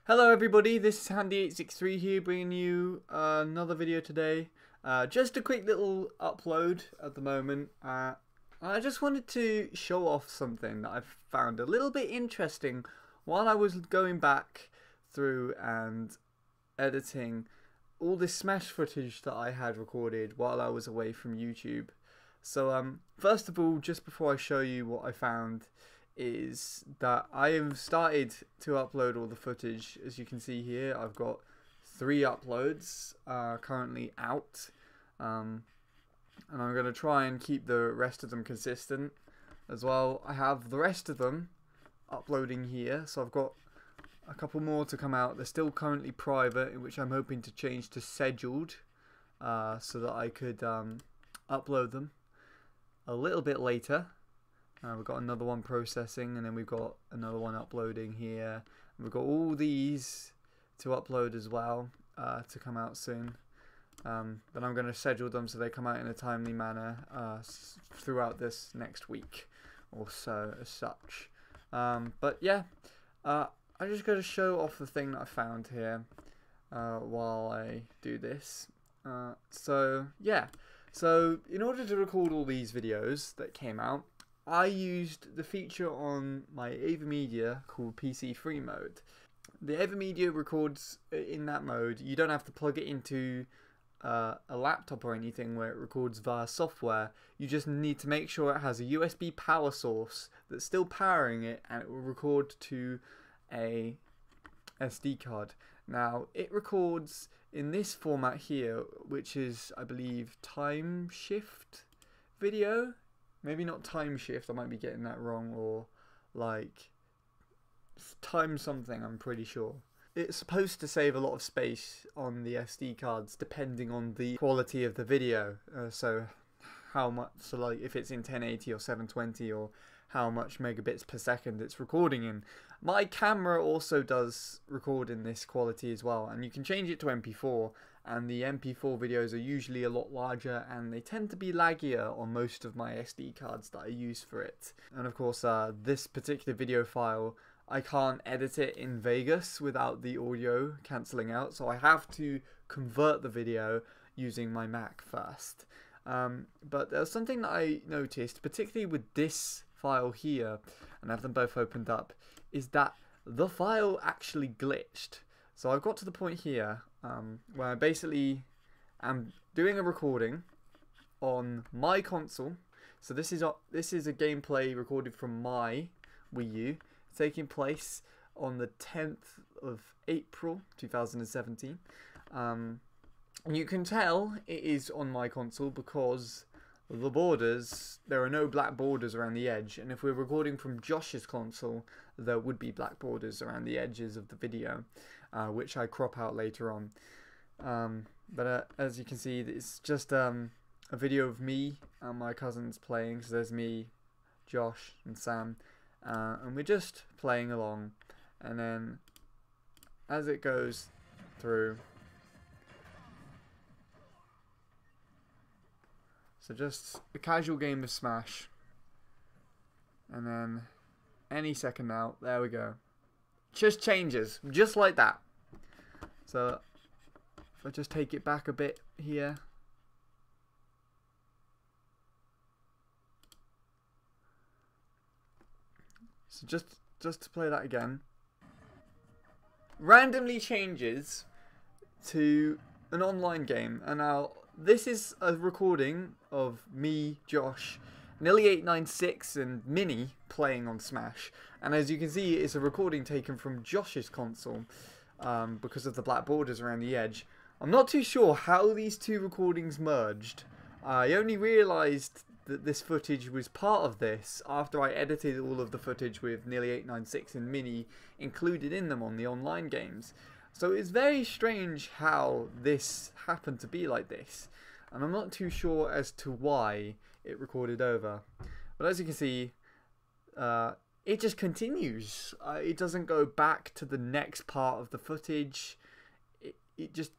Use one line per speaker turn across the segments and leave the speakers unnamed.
Hello everybody, this is Handy863 here bringing you another video today. Just a quick little upload at the moment. I just wanted to show off something that I've found a little bit interesting while I was going back through and editing all this Smash footage that I had recorded while I was away from YouTube. So first of all, just before I show you what I found, is that I have started to upload all the footage. As you can see here, I've got 3 uploads currently out, and I'm going to try and keep the rest of them consistent as well. I have the rest of them uploading here, so I've got a couple more to come out. They're still currently private, in which I'm hoping to change to scheduled so that I could upload them a little bit later. We've got another one processing, and then we've got another one uploading here. And we've got all these to upload as well to come out soon. But I'm going to schedule them so they come out in a timely manner throughout this next week or so as such. But yeah, I'm just going to show off the thing that I found here while I do this. So yeah, so in order to record all these videos that came out, I used the feature on my Avermedia called PC Free Mode. The Avermedia records in that mode. You don't have to plug it into a laptop or anything where it records via software. You just need to make sure it has a USB power source that's still powering it, and it will record to a SD card. Now, it records in this format here, which is, I believe, time shift video. Maybe not time shift, I might be getting that wrong, or like time something, I'm pretty sure. It's supposed to save a lot of space on the SD cards depending on the quality of the video. So how much, so like if it's in 1080 or 720, or how much megabits per second it's recording in. My camera also does record in this quality as well, and you can change it to MP4, and the MP4 videos are usually a lot larger, and they tend to be laggier on most of my SD cards that I use for it. And of course, this particular video file, I can't edit it in Vegas without the audio cancelling out, so I have to convert the video using my Mac first. But there's something that I noticed, particularly with this file here, and I have them both opened up, is that the file actually glitched. So I've got to the point here where I basically am doing a recording on my console. So this is a gameplay recorded from my Wii U, taking place on the 10th of April 2017. And you can tell it is on my console because the borders, there are no black borders around the edge, and if we're recording from Josh's console, there would be black borders around the edges of the video, which I crop out later on. But as you can see, it's just a video of me and my cousins playing. So there's me, Josh and Sam, and we're just playing along, and then as it goes through, so just a casual game of Smash, and then any second now, there we go. Just changes, just like that. So if I just take it back a bit here. So just to play that again. Randomly changes to an online game, and now this is a recording of me, Josh, Nelly896 and Minnie playing on Smash. And as you can see, it's a recording taken from Josh's console because of the black borders around the edge. I'm not too sure how these two recordings merged. I only realised that this footage was part of this after I edited all of the footage with Nelly896 and Minnie included in them on the online games. So it's very strange how this happened to be like this, and I'm not too sure as to why it recorded over. But as you can see, it just continues. It doesn't go back to the next part of the footage. It just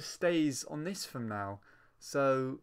stays on this from now. So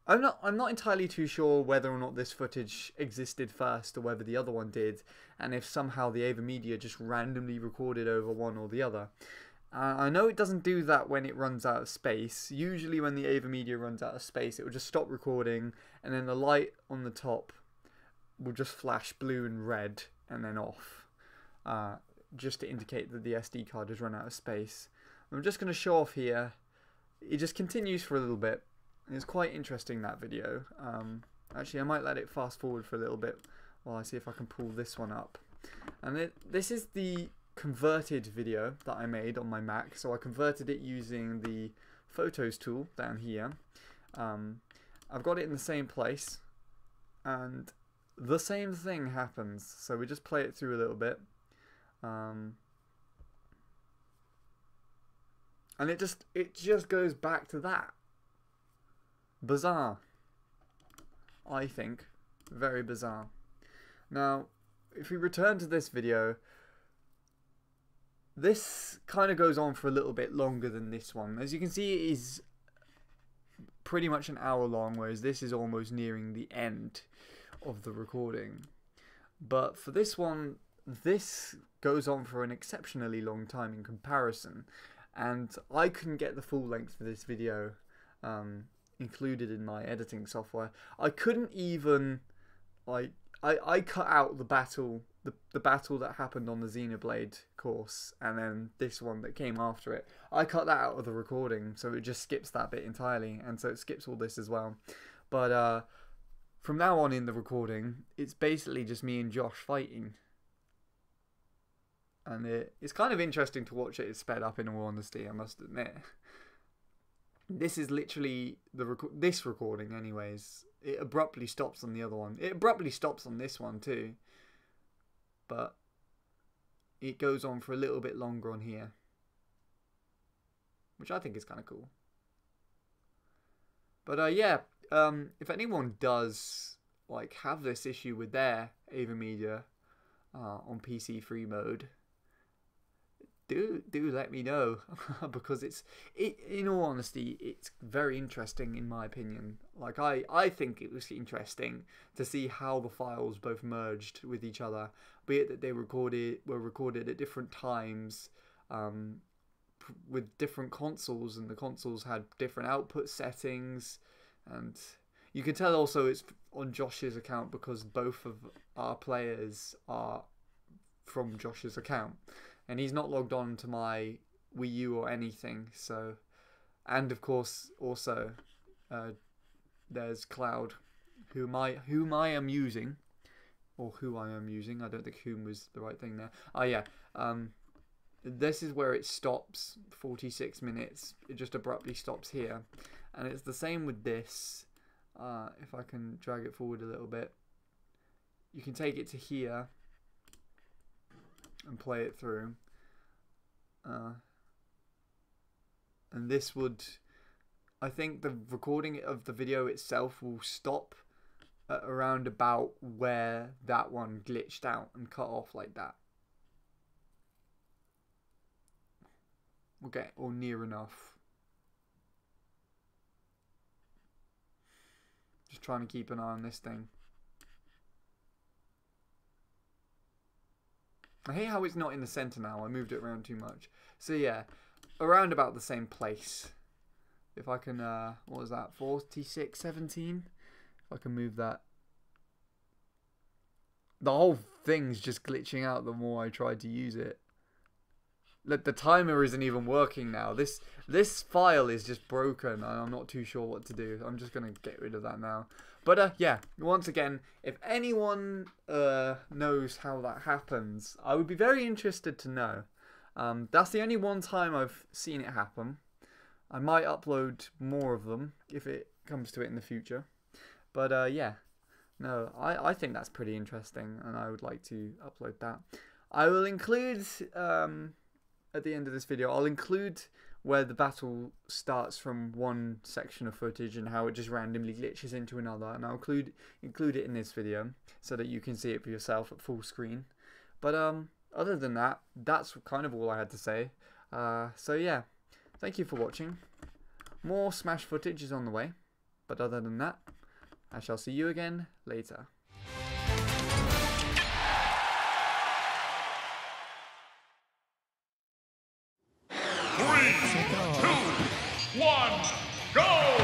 I'm not entirely too sure whether or not this footage existed first or whether the other one did, and if somehow the Avermedia just randomly recorded over one or the other. I know it doesn't do that when it runs out of space. Usually when the Avermedia runs out of space, it will just stop recording, and then the light on the top will just flash blue and red and then off, just to indicate that the SD card has run out of space. I'm just going to show off here. It just continues for a little bit. It's quite interesting, that video. Actually, I might let it fast forward for a little bit while I see if I can pull this one up. And this is the converted video that I made on my Mac. So I converted it using the Photos tool down here. I've got it in the same place, and the same thing happens. So we just play it through a little bit. And it just goes back to that. Bizarre. I think. Very bizarre. Now, if we return to this video, this kind of goes on for a little bit longer than this one. As you can see, it is pretty much an hour long, whereas this is almost nearing the end of the recording. But for this one, this goes on for an exceptionally long time in comparison. And I couldn't get the full length of this video included in my editing software. I couldn't even, like, I cut out the battle that happened on the Xenoblade course, and then this one that came after it. I cut that out of the recording, so it just skips that bit entirely, and so it skips all this as well. But from now on in the recording, it's basically just me and Josh fighting. And it's kind of interesting to watch it sped up, in all honesty, I must admit. This is literally this recording anyways. It abruptly stops on the other one. It abruptly stops on this one too. But it goes on for a little bit longer on here, which I think is kind of cool. But yeah, if anyone does like have this issue with their Avermedia on PC free mode, do let me know, because in all honesty, it's very interesting in my opinion. Like I think it was interesting to see how the files both merged with each other, be it that they were recorded at different times, with different consoles, and the consoles had different output settings, and you can tell also it's on Josh's account because both of our players are from Josh's account. And he's not logged on to my Wii U or anything. So, and of course, also, there's Cloud, whom I am using, or who I am using. I don't think whom was the right thing there. Oh yeah. This is where it stops. 46 minutes. It just abruptly stops here, and it's the same with this. If I can drag it forward a little bit, you can take it to here and play it through, and this would, I think the recording of the video itself will stop at around about where that one glitched out and cut off like that. Okay, or near enough. Just trying to keep an eye on this thing. I hate how it's not in the center now. I moved it around too much. So yeah, around about the same place. If I can, what was that, 46, 17? If I can move that. The whole thing's just glitching out the more I try to use it. Look, the timer isn't even working now. This file is just broken, and I'm not too sure what to do. I'm just going to get rid of that now. But yeah, once again, if anyone knows how that happens, I would be very interested to know. That's the only one time I've seen it happen. I might upload more of them if it comes to it in the future. But yeah, no, I think that's pretty interesting, and I would like to upload that. I will include, at the end of this video, I'll include where the battle starts from one section of footage and how it just randomly glitches into another, and I'll include it in this video so that you can see it for yourself at full screen. But other than that, that's kind of all I had to say. So yeah, thank you for watching. More Smash footage is on the way. But other than that, I shall see you again later.
Three, two, one, go!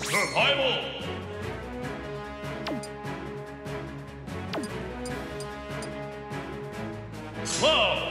Survival! Slow!